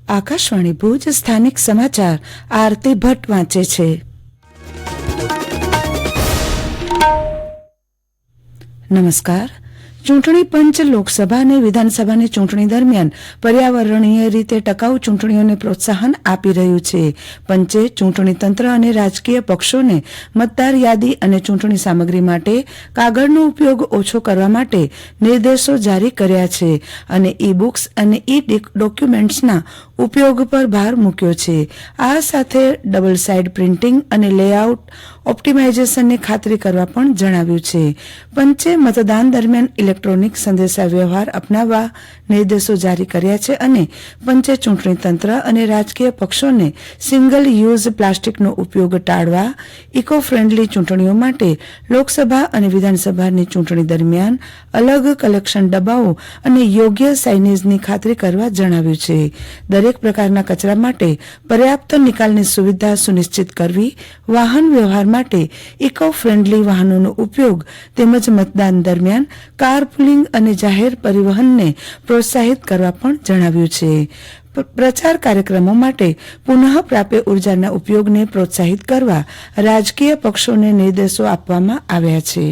આકાશવાણી ભુજ સ્થાનિક સમાચાર આરતી ભટ્ટ વાંચે છે. નમસ્કાર. ચૂંટણી પંચ લોકસભા અને વિધાનસભાની ચૂંટણી દરમિયાન પર્યાવરણીય રીતે ટકાઉ ચૂંટણીઓને પ્રોત્સાહન આપી રહ્યું છે. પંચે ચૂંટણી તંત્ર અને રાજકીય પક્ષોને મતદાર યાદી અને ચૂંટણી સામગ્રી માટે કાગળનો ઉપયોગ ઓછો કરવા માટે નિર્દેશો જારી કર્યા છે અને ઈ બુક્સ અને ઈ ડોક્યુમેન્ટ્સના ઉપયોગ પર ભાર મૂક્યો છે. આ સાથે ડબલ સાઇડ પ્રિન્ટિંગ અને લેઆઉટ ઓપ્ટિમાઇઝેશનની ખાતરી કરવા પણ જણાવ્યું છે. પંચે મતદાન દરમિયાન ઇલેક્ટ્રોનિક સંદેશા વ્યવહાર અપનાવવા નિર્દેશો જારી કર્યા છે અને પંચે ચૂંટણી તંત્ર અને રાજકીય પક્ષોને સિંગલ યુઝ પ્લાસ્ટિકનો ઉપયોગ ટાળવા, ઇકો ફ્રેન્ડલી ચૂંટણીઓ માટે લોકસભા અને વિધાનસભાની ચૂંટણી દરમિયાન અલગ કલેક્શન ડબ્બાઓ અને યોગ્ય સાઇનેજની ખાતરી કરવા જણાવ્યું છે. દરેક પ્રકારના કચરા માટે પર્યાપ્ત નિકાલની સુવિધા સુનિશ્ચિત કરવી, વાહન વ્યવહાર માટે ઇકો ફ્રેન્ડલી વાહનોનો ઉપયોગ તેમજ મતદાન દરમિયાન કારપુલિંગ અને જાહેર પરિવહનને પ્રોત્સાહિત કરવા પણ જણાવ્યું છે. પ્રચાર કાર્યક્રમો માટે પુનઃ પ્રાપ્ય ઉર્જાના ઉપયોગને પ્રોત્સાહિત કરવા રાજકીય પક્ષોને નિર્દેશો આપવામાં આવ્યા છે.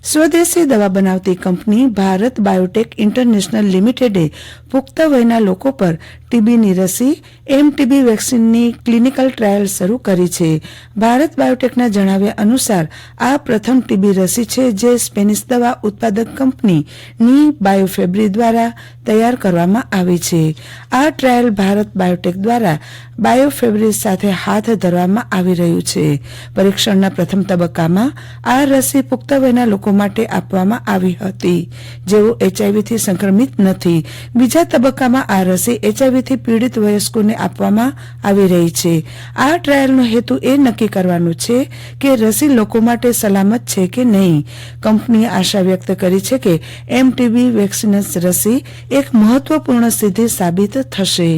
સ્વદેશી દવા બનાવતી કંપની ભારત બાયોટેક ઇન્ટરનેશનલ લિમિટેડે પુખ્ત વયના લોકો પર ટીબીની રસી એમટીબી વેક્સિનની ક્લિનિકલ ટ્રાયલ શરૂ કરી છે. ભારત બાયોટેકના જણાવ્યા અનુસાર આ પ્રથમ ટીબી રસી છે જે સ્પેનિશ દવા ઉત્પાદક કંપની ની બાયોફેબ્રી દ્વારા તૈયાર કરવામાં આવી છે. આ ટ્રાયલ ભારત બાયોટેક દ્વારા બાયોફેબ્રી સાથે હાથ ધરવામાં આવી રહ્યું છે. પરીક્ષણના પ્રથમ તબક્કામાં આ રસી પુખ્ત વયના લોકો માટે આપવામાં આવી હતી જેઓ એચઆઈવીથી સંક્રમિત નથી. બીજા તબક્કામાં આ રસી એચઆઈવીથી પીડિત વયસ્કોને આપવામાં આવી રહી છે. આ ટ્રાયલનો હેતુ એ નક્કી કરવાનો છે કે રસી લોકો માટે સલામત છે કે નહીં. કંપનીએ આશા વ્યક્ત કરી છે કે એમટીબી વેક્સિનસ રસી એક મહત્વપૂર્ણ સિદ્ધિ સાબિત થશે.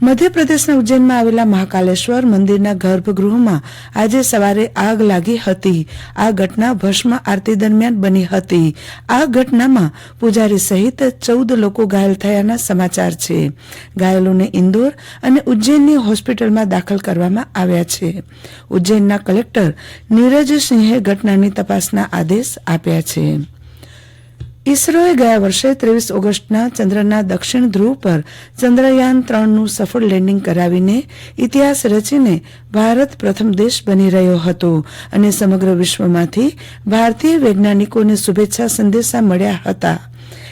મધ્યપ્રદેશના ઉજ્જૈનમાં આવેલા મહાકાલેશ્વર મંદિરના ગર્ભગૃહમાં આજે સવારે આગ લાગી હતી. આ ઘટના ભસ્મ આરતી દરમિયાન બની હતી. આ ઘટનામાં પૂજારી સહિત 14 લોકો ઘાયલ થયાના સમાચાર છે. ઘાયલોને ઇન્દોર અને ઉજ્જૈનની હોસ્પિટલમાં દાખલ કરવામાં આવ્યા છે. ઉજ્જૈનના કલેક્ટર નીરજ સિંહે ઘટનાની તપાસના આદેશ આપ્યા છે. ઇસરોએ ગયા વર્ષે 23 ઓગસ્ટના ચંદ્રના દક્ષિણ ધ્રુવ પર ચંદ્રયાન 3નું સફળ લેન્ડિંગ કરાવીને ઇતિહાસ રચીને ભારત પ્રથમ દેશ બની રહ્યો હતો અને સમગ્ર વિશ્વમાંથી ભારતીય વૈજ્ઞાનિકોને શુભેચ્છા સંદેશા મળ્યા હતા.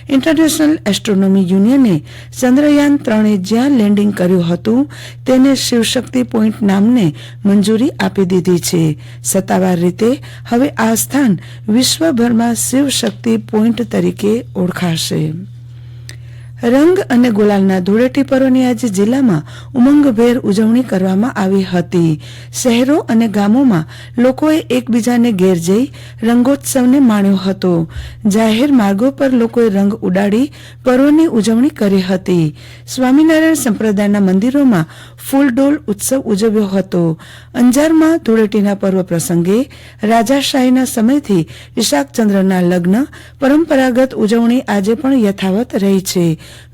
ઇન્ટરનેશનલ એસ્ટ્રોનોમી યુનિયને ચંદ્રયાન 3એ જ્યાં લેન્ડિંગ કર્યું હતું તેને શિવશક્તિ પોઈન્ટ નામને મંજૂરી આપી દીધી છે. સત્તાવાર રીતે હવે આ સ્થાન વિશ્વભરમાં શિવશક્તિ પોઈન્ટ તરીકે ઓળખાશે. રંગ અને ગુલાલના ધૂળેટી પર્વની આજે જિલ્લામાં ઉમંગભેર ઉજવણી કરવામાં આવી હતી. શહેરો અને ગામોમાં લોકોએ એકબીજાને ઘેર જઈ રંગોત્સવને માણ્યો હતો. જાહેર માર્ગો પર લોકોએ રંગ ઉડાડી પર્વની ઉજવણી કરી હતી. સ્વામિનારાયણ સંપ્રદાયના મંદિરોમાં ફૂલડોલ ઉત્સવ ઉજવ્યો હતો. અંજારમાં ધૂળેટીના પર્વ પ્રસંગે રાજાશાહીના સમયથી ઈશાકચંદ્રના લગ્ન પરંપરાગત ઉજવણી આજે પણ યથાવત રહી છે.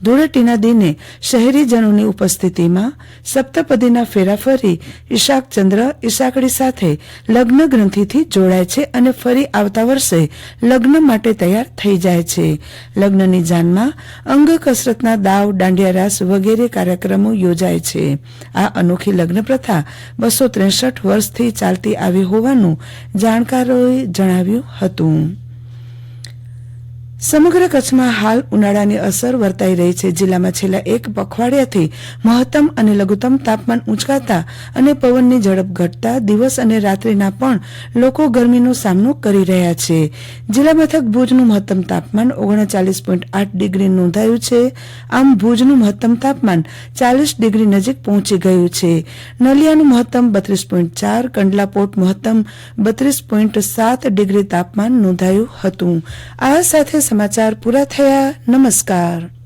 ધૂળેટીના દિને શહેરીજનોની ઉપસ્થિતિમાં સપ્તપદીના ફેરા ફરી ઈશાકચંદ્ર ઈશાકડી સાથે લગ્ન ગ્રંથિથી જોડાય છે અને ફરી આવતા વર્ષે લગ્ન માટે તૈયાર થઈ જાય છે. લગ્નની જાનમાં અંગ કસરતના દાવ, દાંડિયા રાસ વગેરે કાર્યક્રમો યોજાય છે. આ અનોખી લગ્ન પ્રથા 263 વર્ષથી ચાલતી આવી હોવાનું જાણકારોએ જણાવ્યું હતું. સમગ્ર કચ્છમાં હાલ ઉનાળાની અસર વર્તાઈ રહી છે. જિલ્લામાં છેલ્લા એક પખવાડિયાથી મહત્તમ અને લઘુત્તમ તાપમાન ઉંચકાતા અને પવનની ઝડપ ઘટતા દિવસ અને રાત્રિના પણ લોકો ગરમીનો સામનો કરી રહ્યા છે. જિલ્લા મથક ભુજનું મહત્તમ તાપમાન 39.8 ડિગ્રી નોંધાયું છે. આમ ભુજનું મહત્તમ તાપમાન 40 ડિગ્રી નજીક પહોંચી ગયું છે. નલિયાનું મહત્તમ 32.4, કંડલાપોટ મહત્તમ 32.7 ડિગ્રી તાપમાન નોંધાયું હતું. આ સાથે સમાચાર પૂરા થયા. નમસ્કાર.